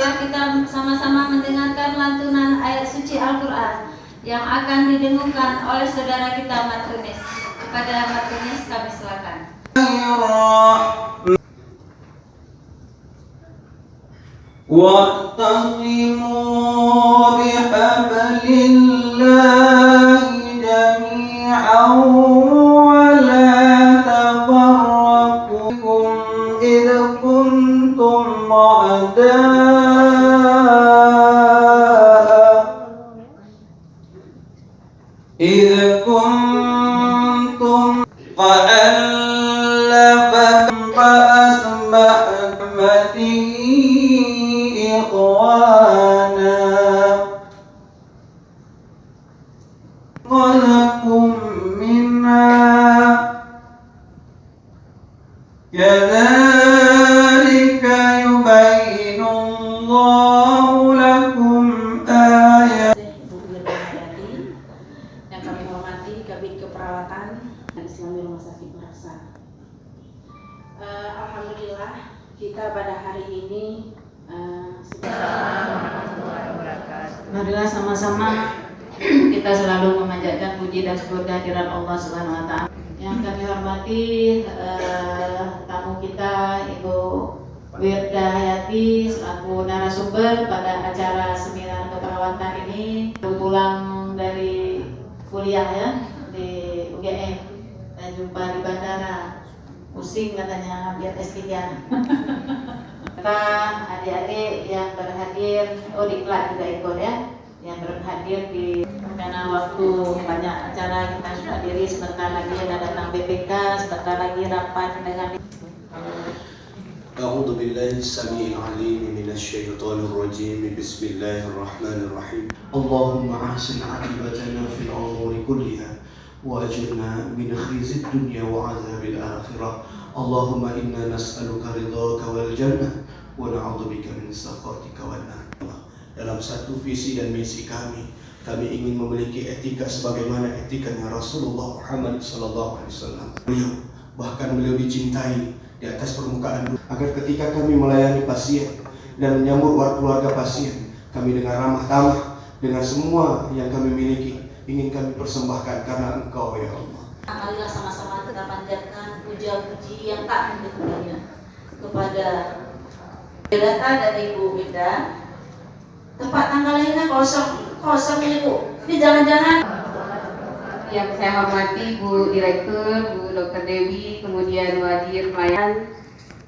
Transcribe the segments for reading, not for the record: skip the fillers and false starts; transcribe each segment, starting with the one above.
Marilah kita sama-sama mendengarkan lantunan ayat suci Al-Quran yang akan didengungkan oleh saudara kita Martunis. Kepada Martunis kami silakan. Wa'tasimu bihablillahi jami'an wa la tafarraqu idh kuntum fa'allafakum fa'asbahtum ikhwana qalakum minna kadzalika yubayyinullahu lakum ayat. Ibu Wirayati yang kami hormati Kabid Keperawatan Islami Rumah Sakit Meraksa. Alhamdulillah kita pada hari ini marilah sama-sama kita selalu memanjatkan puji dan syukur kehadiran Allah Subhanahu wa taala. Yang kami hormati tamu kita Ibu Wirda Hayati selaku narasumber pada acara seminar keperawatan ini, pulang dari kuliah ya di UGM dan jumpa di bandara, pusing katanya hampir S3. Kita adik-adik yang berhadir, diklat juga ikut ya, yang berhadir di karena waktu banyak acara kita sudah diri, sebentar lagi ada datang BPK, sebentar lagi rapat dengan أعوذ بالله السميع العليم من الشيطان الرجيم بسم الله الرحمن الرحيم اللهم أحسن عاقبتنا في الأمور كلها وأجرنا من خزي الدنيا وعذاب الآخرة اللهم إنا نسألك رضاك والجنة ونعوذ بك من سخطك والنار. Dalam satu visi dan misi kami ingin memiliki etika sebagaimana etikanya Rasulullah Muhammad SAW. Bahkan beliau dicintai di atas permukaan dunia, agar ketika kami melayani pasien dan menyambut keluarga pasien, kami dengan ramah tamah dengan semua yang kami miliki ingin kami persembahkan karena Engkau ya Allah. Marilah sama-sama kita panjatkan puja-puji yang tak henti-hentinya kepada data dari Ibu Wirda. Tempat tanggal lainnya kosong ini Bu. Ini jangan-jangan. Yang saya hormati Bu Direktur, Bu Dr. Dewi, kemudian Wadir Pelayan,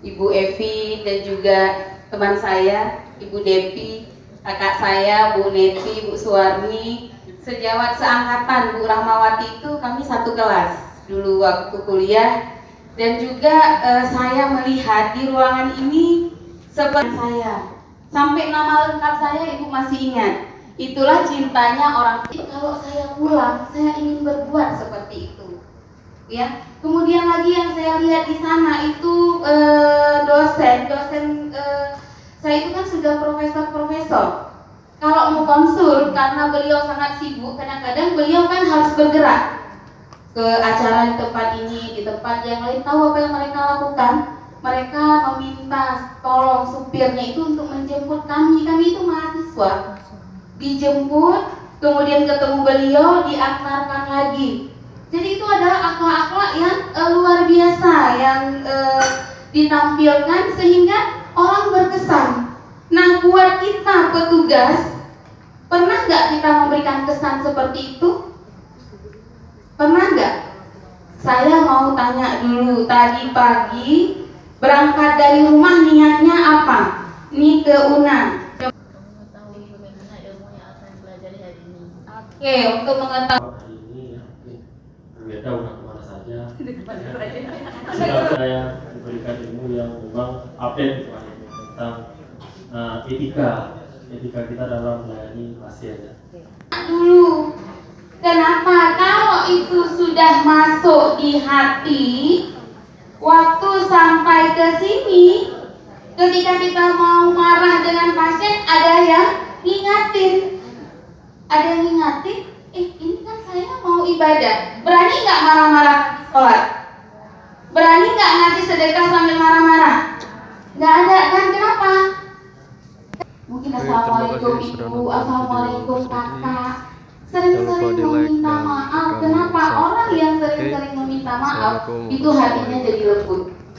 Ibu Evi, dan juga teman saya, Ibu Depi, kakak saya, Bu Neti, Bu Suwarni, sejawat seangkatan Bu Rahmawati itu kami satu kelas dulu waktu kuliah, dan juga saya melihat di ruangan ini seperti saya, sampai nama lengkap saya Ibu masih ingat. Itulah cintanya orang. Kalau saya pulang, saya ingin berbuat seperti itu. Ya. Kemudian lagi yang saya lihat di sana itu dosen saya itu kan sudah profesor. Kalau mau konsul, karena beliau sangat sibuk, kadang-kadang beliau kan harus bergerak ke acara di tempat ini, di tempat yang lain. Tahu apa yang mereka lakukan? Mereka meminta tolong supirnya itu untuk menjemput kami itu mahasiswa. Dijemput, kemudian ketemu beliau, diantarkan lagi. Jadi itu adalah akhlak-akhlak yang luar biasa yang ditampilkan sehingga orang berkesan. Nah, buat kita petugas, pernah nggak kita memberikan kesan seperti itu? Pernah nggak? Saya mau tanya dulu, tadi pagi berangkat dari rumah niatnya apa? Nih ke UNAN. Oke, untuk mengetahui hari ini ya mungkin berbeda udah kemana saja. Saya diberikan ilmu yang memang update tentang etika kita dalam melayani pasien. dulu, kenapa kalau itu sudah masuk di hati, waktu sampai ke sini, ketika kita mau marah dengan pasien, ada yang ngingatin. Ada yang ngingatin, ini kan saya mau ibadah. Berani nggak marah-marah sholat? Berani nggak ngasih sedekah sambil marah-marah? Nggak ada kan? Kenapa? Mungkin Oke, assalamualaikum terima kasih sudah ibu, nonton assalamualaikum video Mas Didi. kakak. Jangan Sering-sering lupa di-like meminta dan maaf. tekan Kenapa orang yang subscribe. sering-sering meminta maaf Assalamualaikum itu hatinya jadi lembut?